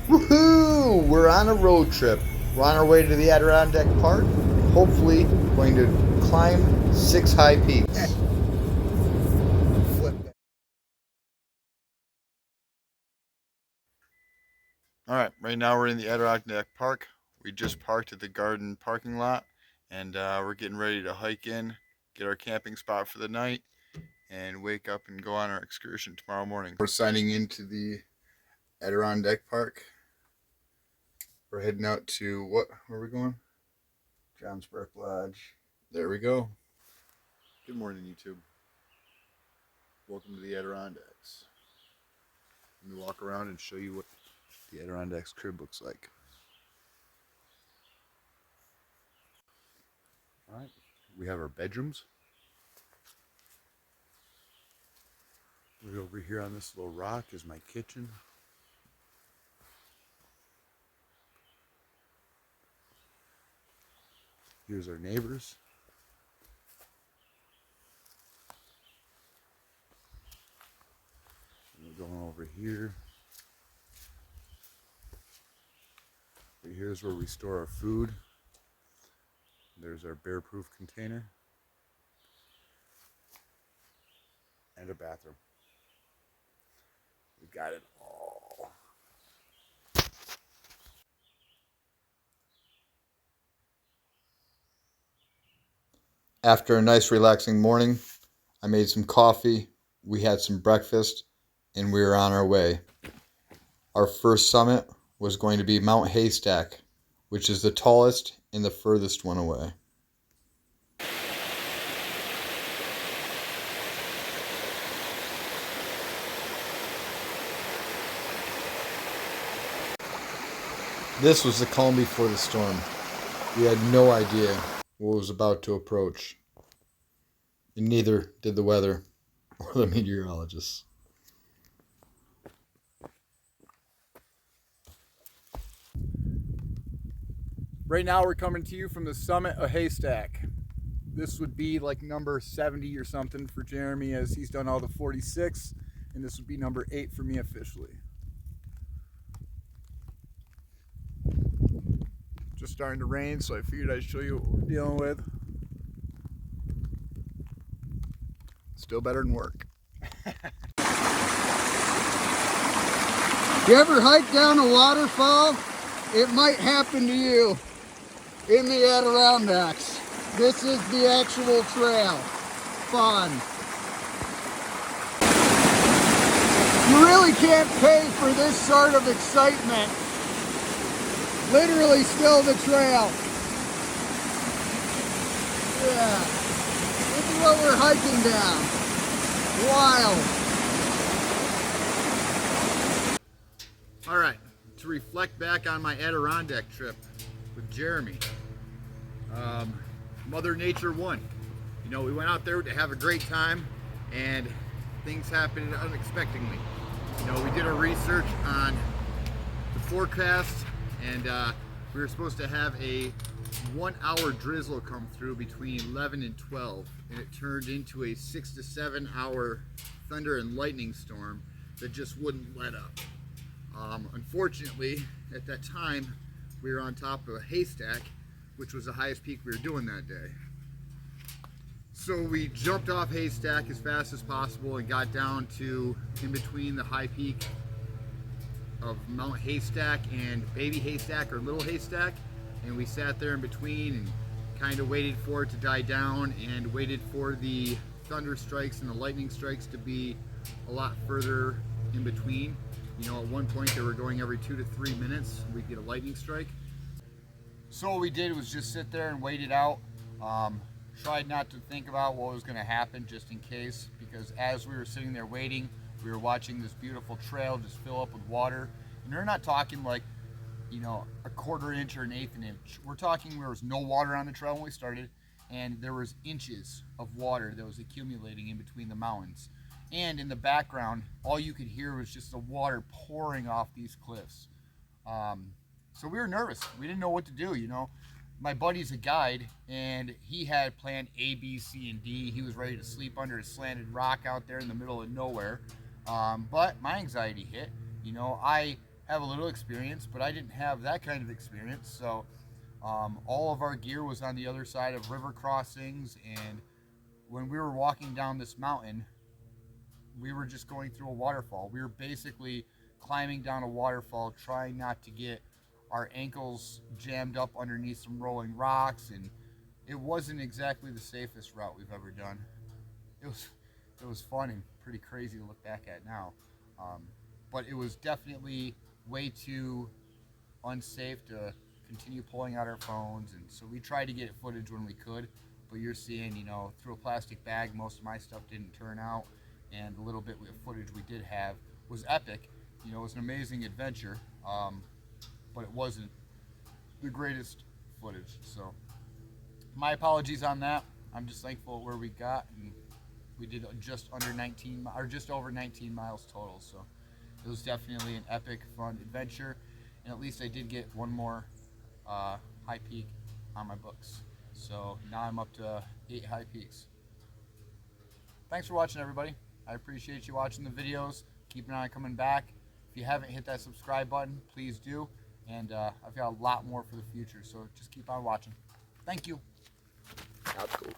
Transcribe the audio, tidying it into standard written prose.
Woohoo! We're on a road trip. We're on our way to the Adirondack Park. Hopefully, going to climb 6 high peaks. Flip that. All right, right now we're in the Adirondack Park. We just parked at the garden parking lot, and we're getting ready to hike in, get our camping spot for the night, and wake up and go on our excursion tomorrow morning. We're signing into the Adirondack Park. We're heading out to where are we going? Johnsburg Lodge. There we go. Good morning, YouTube. Welcome to the Adirondacks. Let me walk around and show you what the Adirondacks crib looks like. All right, we have our bedrooms. Right over here on this little rock is my kitchen. Here's our neighbors. And we're going over here. Right here's where we store our food. There's our bear-proof container. And a bathroom. We got it all. After a nice relaxing morning, I made some coffee, we had some breakfast, and we were on our way. Our first summit was going to be Mount Haystack, which is the tallest and the furthest one away. This was the calm before the storm. We had no idea what was about to approach, and neither did the weather or the meteorologists. Right now we're coming to you from the summit of Haystack. This would be like number 70 or something for Jeremy, as he's done all the 46, and this would be number 8 for me officially. Just starting to rain, so I figured I'd show you what we're dealing with. Still better than work. You ever hike down a waterfall? It might happen to you in the Adirondacks. This is the actual trail. Fun. You really can't pay for this sort of excitement. Literally still the trail. Yeah. This is what we're hiking down. Wild. All right, to reflect back on my Adirondack trip with Jeremy. Mother Nature won. You know, we went out there to have a great time, and things happened unexpectedly. You know, we did our research on the forecast, and we were supposed to have a 1-hour drizzle come through between 11 and 12, and it turned into a 6 to 7 hour thunder and lightning storm that just wouldn't let up. Unfortunately, at that time, we were on top of a haystack, which was the highest peak we were doing that day. So we jumped off Haystack as fast as possible and got down to in between the high peak of Mount Haystack and Baby Haystack or Little Haystack, and we sat there in between and kind of waited for it to die down and waited for the thunder strikes and the lightning strikes to be a lot further in between. You know, at one point they were going every 2 to 3 minutes, we'd get a lightning strike. So what we did was just sit there and wait it out. Tried not to think about what was going to happen just in case, because as we were sitting there waiting, we were watching this beautiful trail just fill up with water. And we're not talking like, you know, a 1/4 inch or an 1/8 inch. We're talking there was no water on the trail when we started, and there was inches of water that was accumulating in between the mountains. And in the background, all you could hear was just the water pouring off these cliffs. So we were nervous. We didn't know what to do, you know. My buddy's a guide, and he had planned A, B, C, and D. He was ready to sleep under a slanted rock out there in the middle of nowhere. But my anxiety hit. You know, I have a little experience, but I didn't have that kind of experience. So all of our gear was on the other side of river crossings, and when we were walking down this mountain, we were just going through a waterfall. We were basically climbing down a waterfall, trying not to get our ankles jammed up underneath some rolling rocks, and it wasn't exactly the safest route we've ever done. It was it was fun and pretty crazy to look back at now, um, but it was definitely way too unsafe to continue pulling out our phones, and so we tried to get footage when we could. But you're seeing, through a plastic bag, most of my stuff didn't turn out, and the little bit of footage we did have was epic. It was an amazing adventure, but it wasn't the greatest footage. So my apologies on that. I'm just thankful where we got, and we did just under 19 or just over 19 miles total. So it was definitely an epic, fun adventure, and at least I did get one more high peak on my books. So now I'm up to 8 high peaks. Thanks for watching, everybody. I appreciate you watching the videos. Keep an eye on coming back. If you haven't hit that subscribe button, please do. And I've got a lot more for the future, so just keep on watching. Thank you. That's cool.